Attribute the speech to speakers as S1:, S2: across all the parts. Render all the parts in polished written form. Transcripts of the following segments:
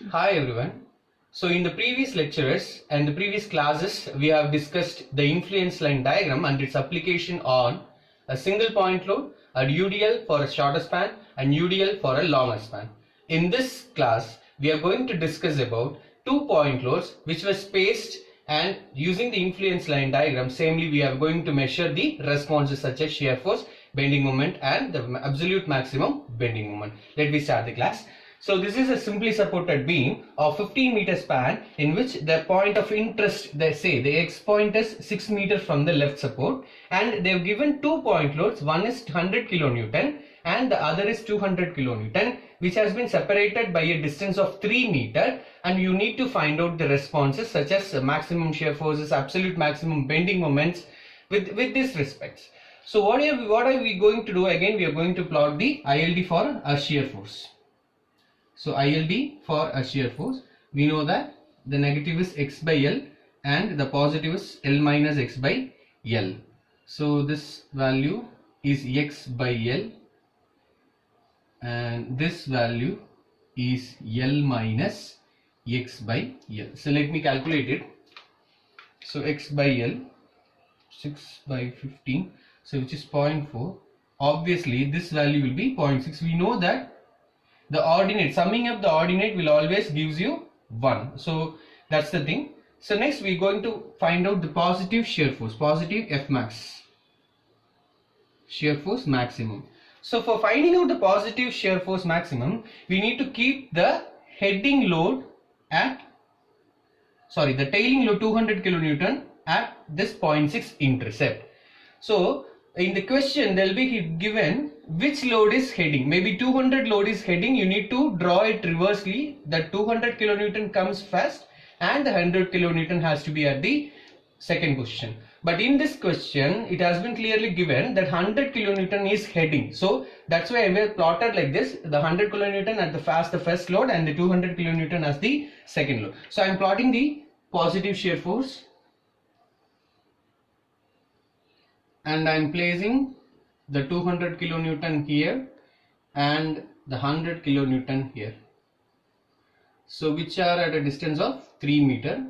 S1: Hi everyone. So in the previous lectures and the previous classes, we have discussed the influence line diagram and its application on a single point load, a UDL for a shorter span and UDL for a longer span. In this class, we are going to discuss about 2 point loads which were spaced, and using the influence line diagram, samely we are going to measure the responses such as shear force, bending moment and the absolute maximum bending moment. Let me start the class. So this is a simply supported beam of 15 meter span in which the point of interest, they say the X point is 6 meters from the left support, and they have given 2 point loads. One is 100 kilonewton and the other is 200 kilonewton, which has been separated by a distance of 3 meter, and you need to find out the responses such as maximum shear forces, absolute maximum bending moments with these respects. So what are we going to do? Again, we are going to plot the ILD for a shear force. So ILD for a shear force, we know that the negative is X by L and the positive is L minus X by L. So this value is X by L and this value is L minus X by L. So let me calculate it. So X by L, 6 by 15, so which is 0.4. Obviously this value will be 0.6. We know that the ordinate, summing up the ordinate will always gives you 1. So that's the thing. So next we're going to find out the positive shear force, positive F max, shear force maximum. So for finding out the positive shear force maximum, we need to keep the heading load at, the tailing load 200 kilonewton at this 0.6 intercept. So in the question there will be given which load is heading. Maybe 200 load is heading, you need to draw it reversely. That 200 kilonewton comes first and the 100 kilonewton has to be at the second position. But in this question it has been clearly given that 100 kilonewton is heading. So that's why I will plot it like this: the 100 kilonewton at the first load and the 200 kilonewton as the second load. So I am plotting the positive shear force and I am placing the 200 kilonewton here and the 100 kilonewton here, so which are at a distance of 3 meter.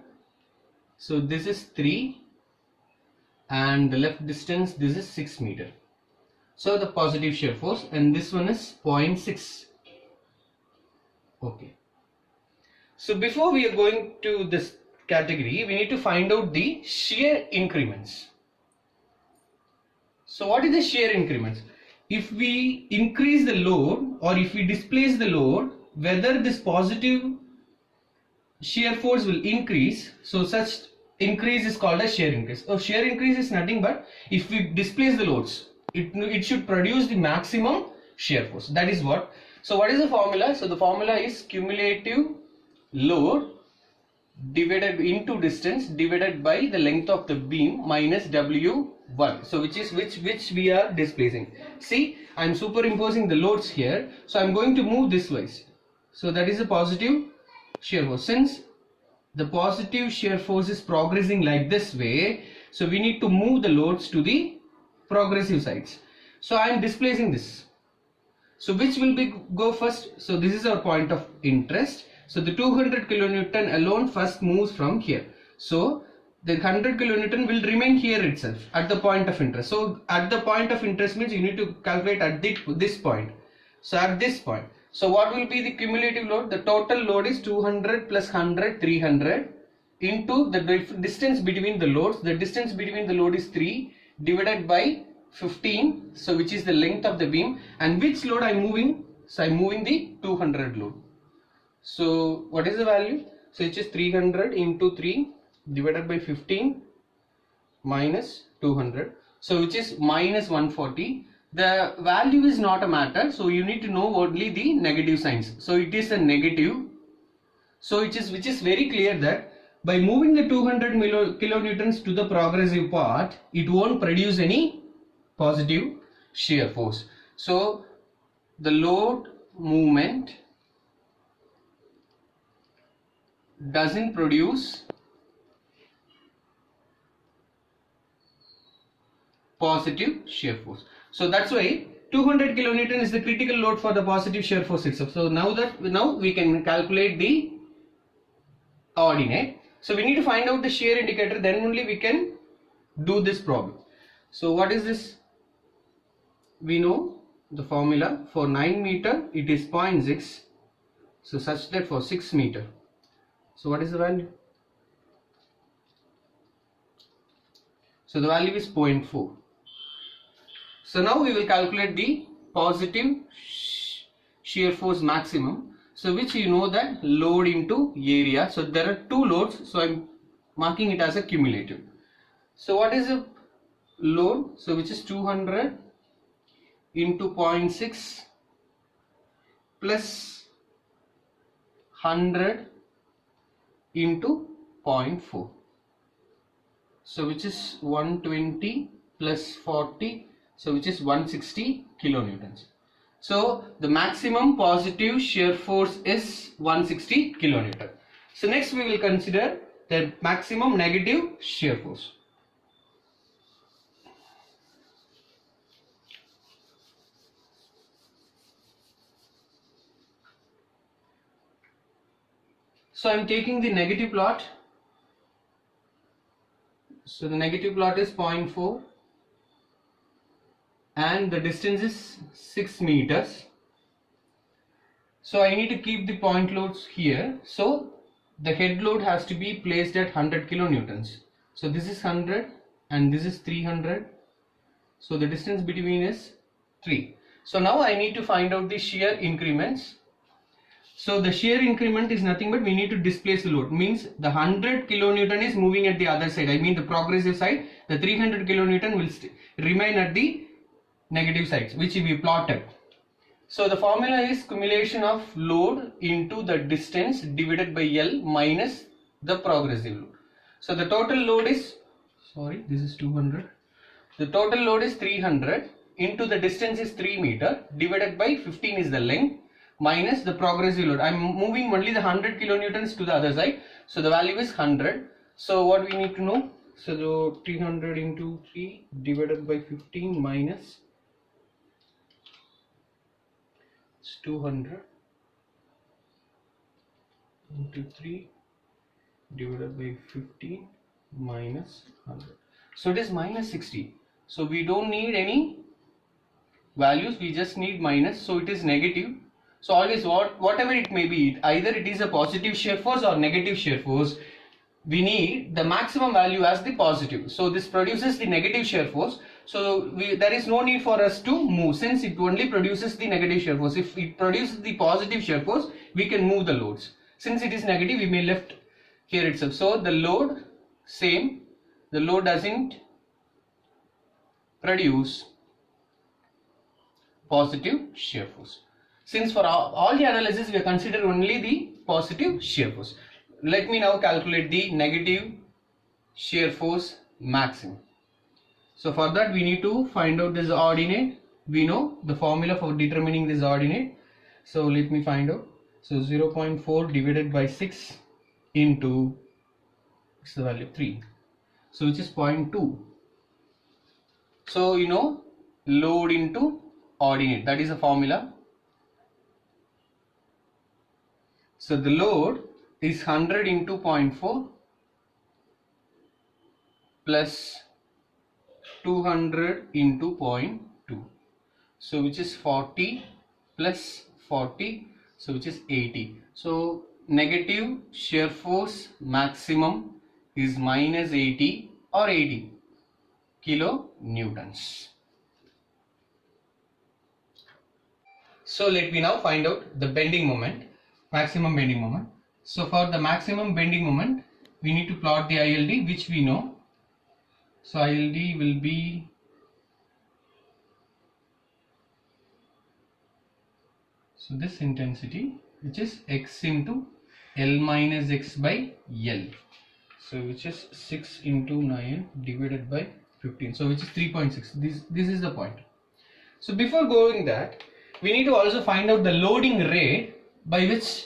S1: So this is 3 and the left distance, this is 6 meter. So the positive shear force, and this one is 0.6. okay. So before we are going to this category, we need to find out the shear increments. So what is the shear increments? If we increase the load or if we displace the load, whether this positive shear force will increase. So such increase is called as shear increase. So shear increase is nothing but if we displace the loads, it should produce the maximum shear force. That is what. So what is the formula? So the formula is cumulative load divided into distance divided by the length of the beam minus W1. So which we are displacing. See, I am superimposing the loads here. So I am going to move this wise. So that is a positive shear force. Since the positive shear force is progressing like this way, so we need to move the loads to the progressive sides. So I am displacing this. So which will go first? So this is our point of interest. So the 200 kilonewton alone first moves from here. So the 100 kilonewton will remain here itself at the point of interest. So at the point of interest means you need to calculate at this point. So at this point. So what will be the cumulative load? The total load is 200 plus 100, 300 into the distance between the loads. The distance between the load is 3 divided by 15. So which is the length of the beam, and which load I am moving? So I am moving the 200 load. So what is the value? So it is 300 into 3 divided by 15 minus 200. So which is minus 140. The value is not a matter. So you need to know only the negative signs. So it is a negative. So which is very clear that by moving the 200 kilonewtons to the progressive part, it won't produce any positive shear force. So the load movement doesn't produce positive shear force. So that's why 200 kilonewton is the critical load for the positive shear force itself. So now we can calculate the ordinate. So we need to find out the shear indicator, then only we can do this problem. So what is this? We know the formula. For 9 meter it is 0.6. So such that for 6 meter. So what is the value? So the value is 0.4. So now we will calculate the positive shear force maximum. So which you know that load into area. So there are two loads. So I'm marking it as a cumulative. So what is the load? So which is 200 into 0.6 plus 100 into 0.4. So which is 120 plus 40. So which is 160 kilonewtons. So the maximum positive shear force is 160 kilonewton. So next we will consider the maximum negative shear force. So I am taking the negative plot. So the negative plot is 0.4 and the distance is 6 meters. So I need to keep the point loads here. So the head load has to be placed at 100 kilonewtons. So this is 100 and this is 300. So the distance between is 3. So now I need to find out the shear increments. So the shear increment is nothing but we need to displace the load. Means the 100 kilonewton is moving at the other side. I mean the progressive side. The 300 kilonewton will remain at the negative sides, which we plotted. So the formula is cumulation of load into the distance divided by L minus the progressive load. So the total load is, sorry, this is 200. The total load is 300 into the distance is 3 meter divided by 15 is the length minus the progressive load. I am moving only the 100 kilonewtons to the other side. So the value is 100. So what we need to know? So the 300 into 3 divided by 15 minus 200 into 3 divided by 15 minus 100. So it is minus 60. So we don't need any values, we just need minus. So it is negative. So always whatever it may be, either it is a positive shear force or negative shear force, we need the maximum value as the positive. So this produces the negative shear force. So there is no need for us to move since it only produces the negative shear force. If it produces the positive shear force, we can move the loads. Since it is negative, we may left here itself. So the load same, the load doesn't produce positive shear force. Since for all the analysis we consider only the positive shear force. Let me now calculate the negative shear force maximum. So for that we need to find out this ordinate. We know the formula for determining this ordinate. So let me find out. So 0.4 divided by 6 into, what's the value, 3. So which is 0.2. So you know load into ordinate, that is a formula. So the load is 100 into 0.4 plus 200 into 0.2. So which is 40 plus 40. So which is 80. So negative shear force maximum is minus 80 or 80 kilonewtons. So let me now find out the bending moment, maximum bending moment. So for the maximum bending moment, we need to plot the ILD, which we know. So ILD will be, so this intensity, which is x into L minus x by L. So which is 6 into 9 divided by 15. So which is 3.6. This is the point. So before going that, we need to also find out the loading rate by which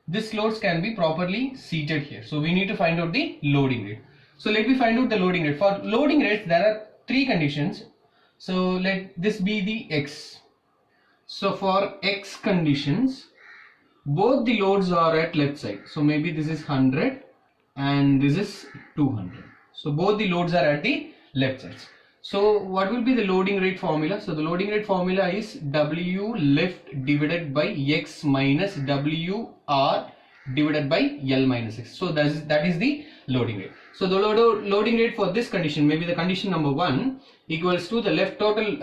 S1: this loads can be properly seated here. So we need to find out the loading rate. So let me find out the loading rate. For loading rates, there are 3 conditions. So let this be the x. So for x conditions, both the loads are at left side. So maybe this is 100 and this is 200. So both the loads are at the left sides. So what will be the loading rate formula? So the loading rate formula is W lift divided by X minus WR divided by L minus X. So that is the loading rate. So the loading rate for this condition, maybe the condition number 1, equals to the left total,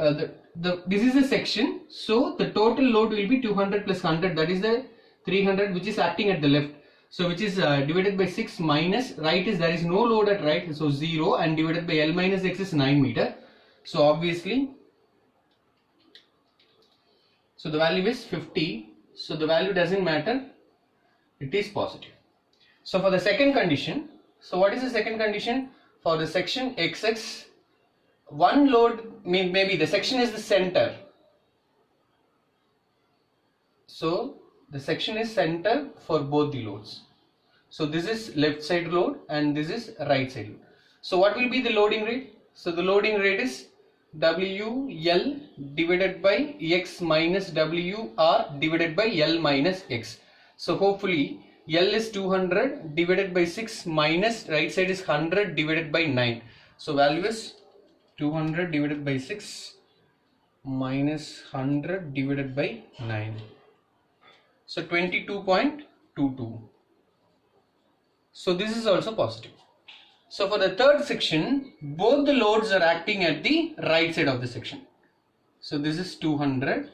S1: this is a section, so the total load will be 200 plus 100, that is the 300 which is acting at the left. So which is divided by 6 minus right is there is no load at right, so 0, and divided by L minus X is 9 meter. So obviously, so the value is 50. So the value doesn't matter, it is positive. So for the second condition, so what is the second condition? For the section XX, one load, maybe the section is the center. So the section is center for both the loads. So this is left side load and this is right side load. So what will be the loading rate? So the loading rate is WL divided by X minus WR divided by L minus X. So hopefully L is 200 divided by 6 minus right side is 100 divided by 9. So value is 200 divided by 6 minus 100 divided by 9. So 22.22. So this is also positive. So for the third section, both the loads are acting at the right side of the section. So this is 200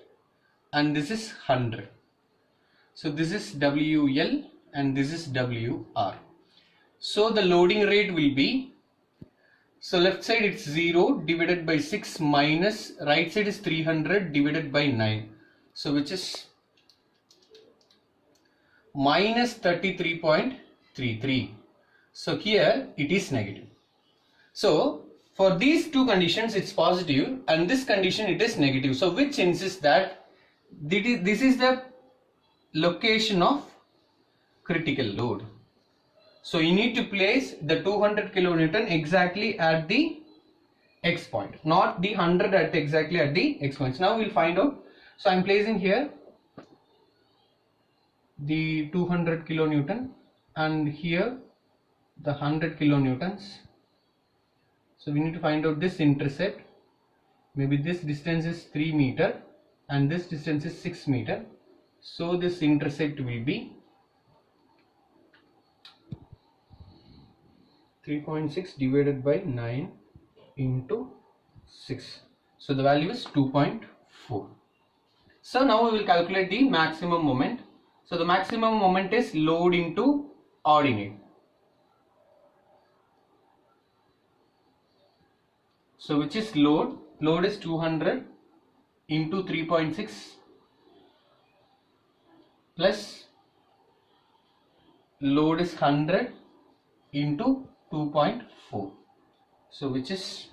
S1: and this is 100. So this is WL and this is WR. So the loading rate will be, so left side it's 0 divided by 6 minus right side is 300 divided by 9. So which is minus 33.33. So here it is negative. So for these two conditions it's positive and this condition it is negative. So which insists that this is the location of critical load. So you need to place the 200 kilonewton exactly at the X point, not the 100 exactly at the X points. Now we'll find out. So I'm placing here the 200 kilonewton and here the 100 kilonewtons. So we need to find out this intercept. Maybe this distance is 3 meter and this distance is 6 meter. So this intercept will be 3.6 divided by 9 into 6. So the value is 2.4. So now we will calculate the maximum moment. So the maximum moment is load into ordinate. So which is load? Load is 200 into 3.6 plus load is 100 into 2.4. So which is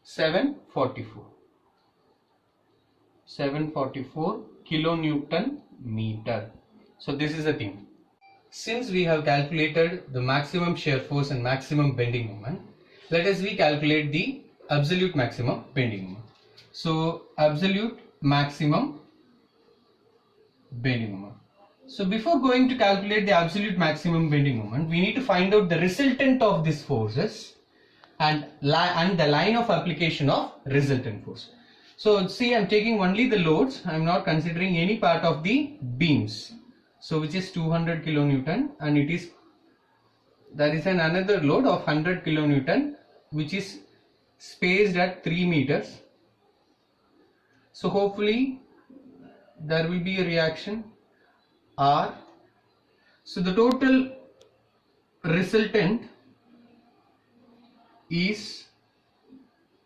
S1: 744 kilonewton meter. So this is the thing. Since we have calculated the maximum shear force and maximum bending moment, let us recalculate the absolute maximum bending moment. So absolute maximum bending moment. So before going to calculate the absolute maximum bending moment, we need to find out the resultant of these forces and the line of application of resultant force. So see, I'm taking only the loads, I'm not considering any part of the beams. So which is 200 kilonewton and there is another load of 100 kilonewton which is spaced at 3 meters. So hopefully there will be a reaction R. So the total resultant is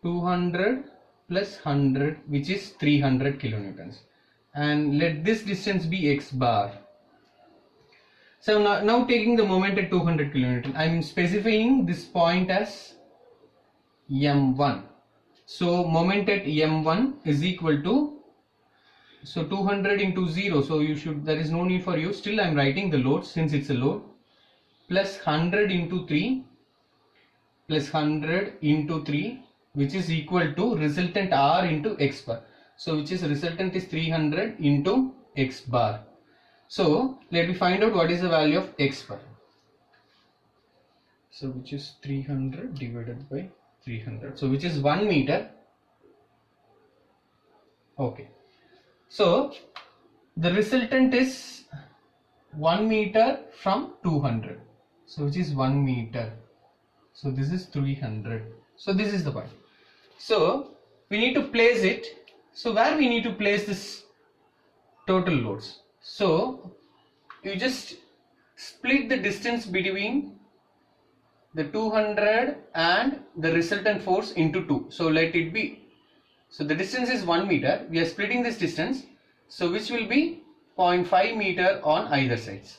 S1: 200 plus 100 which is 300 kilonewtons, and let this distance be x bar. So now taking the moment at 200 kilonewton, I am specifying this point as m1. So moment at m1 is equal to, so 200 into 0, so there is no need for you, still I am writing the load since it's a load, plus 100 into 3 plus 100 into 3 which is equal to resultant R into X bar. So which is resultant is 300 into X bar. So let me find out what is the value of X bar. So which is 300 divided by 300. So which is 1 meter. Okay. So the resultant is 1 meter from 200. So which is 1 meter. So this is 300. So this is the point. So we need to place it. So where we need to place this total loads? So you just split the distance between the 200 and the resultant force into 2. So let it be. So the distance is 1 meter. We are splitting this distance. So which will be 0.5 meter on either sides.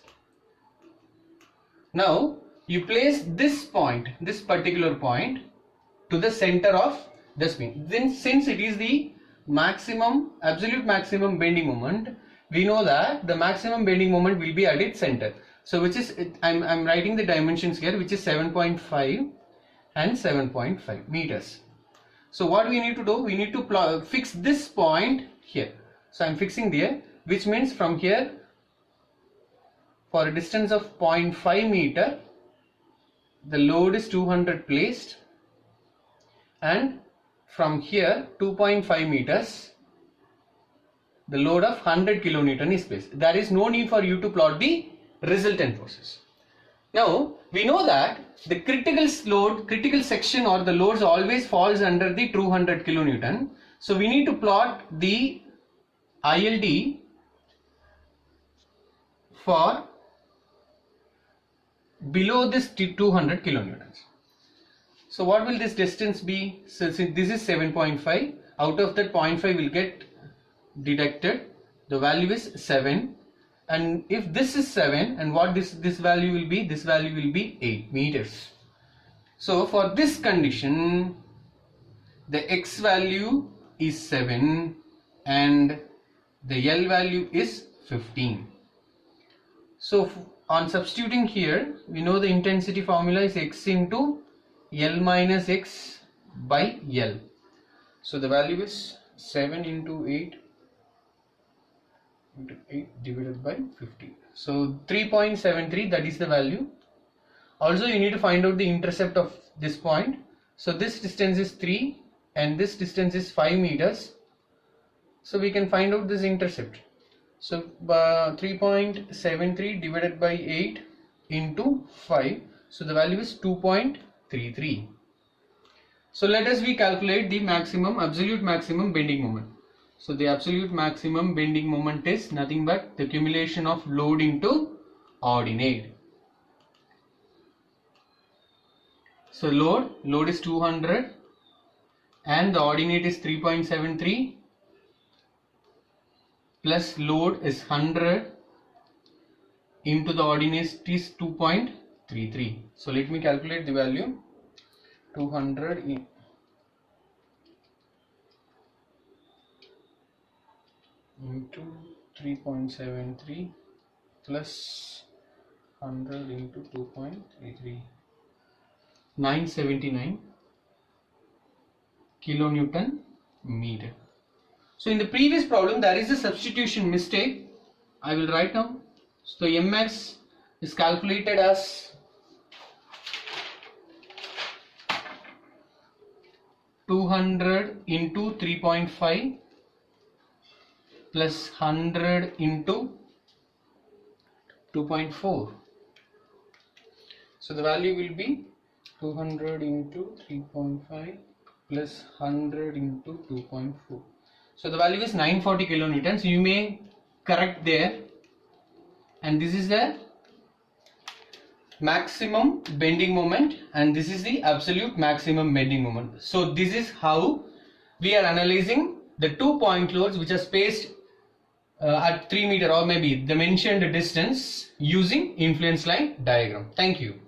S1: Now you place this point, this particular point, to the center of the spin. Then since it is the maximum, absolute maximum bending moment, we know that the maximum bending moment will be at its center. So which is, I'm writing the dimensions here, which is 7.5 and 7.5 meters. So what we need to do, we need to fix this point here. So I'm fixing there, which means from here, for a distance of 0.5 meter, the load is 200 placed, and from here 2.5 meters, the load of 100 kilonewton is placed. There is no need for you to plot the resultant forces. Now we know that the critical section or the loads always falls under the 200 kilonewton. So we need to plot the ILD for below this 200 kilonewtons. So what will this distance be? So since this is 7.5, out of that 0.5 will get deducted. The value is 7. And if this is 7, and what this value will be? This value will be 8 meters. So for this condition, the X value is 7 and the L value is 15. So on substituting here, we know the intensity formula is X into L minus X by L. So the value is 7 into 8 into 8 divided by 15. So 3.73, that is the value. Also you need to find out the intercept of this point. So this distance is 3 and this distance is 5 meters. So we can find out this intercept. So 3.73 divided by 8 into 5. So the value is 2.33. So let us calculate the absolute maximum bending moment. So the absolute maximum bending moment is nothing but the accumulation of load into ordinate. So load is 200 and the ordinate is 3.73 plus load is 100 into the ordinate is 2.33. So let me calculate the value. 200 into 3.73 plus 100 into 2.33, 979 kilonewton meter. So in the previous problem there is a substitution mistake. I will write down. So Mx is calculated as 200 into 3.5 plus 100 into 2.4. So the value will be 200 into 3.5 plus 100 into 2.4. So the value is 940 kilonewtons. You may correct there. And this is the maximum bending moment and this is the absolute maximum bending moment. So this is how we are analyzing the 2 point loads which are spaced at 3 meter or maybe the mentioned distance using influence line diagram. Thank you.